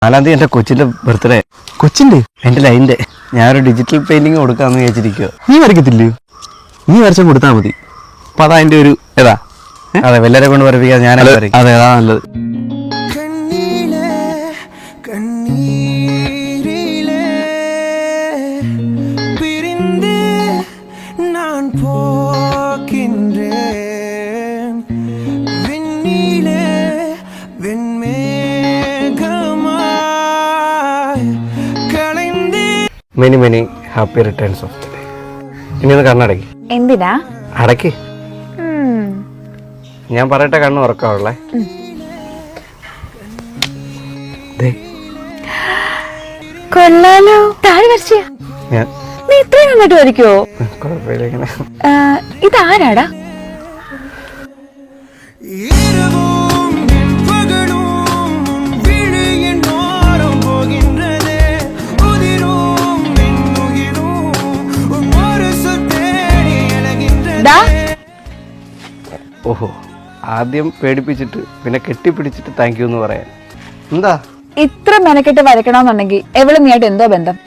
4-ാം തീയതി എൻ്റെ കൊച്ചിൻ്റെ ബർത്ത്ഡേ. കൊച്ചിൻ്റെ? എൻ്റെ ലൈൻ്റെ. ഞാനൊരു ഡിജിറ്റൽ പെയിൻറ്റിങ് കൊടുക്കാമെന്ന് വിചാരിച്ചിരിക്കുക. നീ വരയ്ക്കത്തില്ലേ? നീ വരച്ചാൽ കൊടുത്താൽ മതി. അപ്പം അതതിൻ്റെ ഒരു ഏതാ? അതെ, എല്ലാവരെ കൊണ്ട് വരപ്പിക്കാൻ ഞാനത് വരയ്ക്കും. അതെ, അതാ നല്ലത്. Many many happy returns of the day. ഇനി ഒന്ന് കണ്ണടക്കി. എന്തിനാ അടക്കി? ഞാൻ പറയട്ടെ, കണ്ണ് ഉറക്കാവുള്ളേ. കൊള്ളാലോ. താഴെ വരച്ചിയ ഞാൻ നീ ഇത്രയും നന്നായിട്ട് വരയ്ക്കോ? കുഴപ്പമില്ല. ഇങ്ങനെ ഇതാരാടാ? ഓഹോ, ആദ്യം പേടിപ്പിച്ചിട്ട് പിന്നെ കെട്ടിപ്പിടിച്ചിട്ട് താങ്ക് യു എന്ന് പറയാൻ എന്താ? ഇത്ര മെനക്കെട്ട് വരയ്ക്കണമെന്നുണ്ടെങ്കിൽ എവിടെ നീയായിട്ട് എന്തോ ബന്ധം?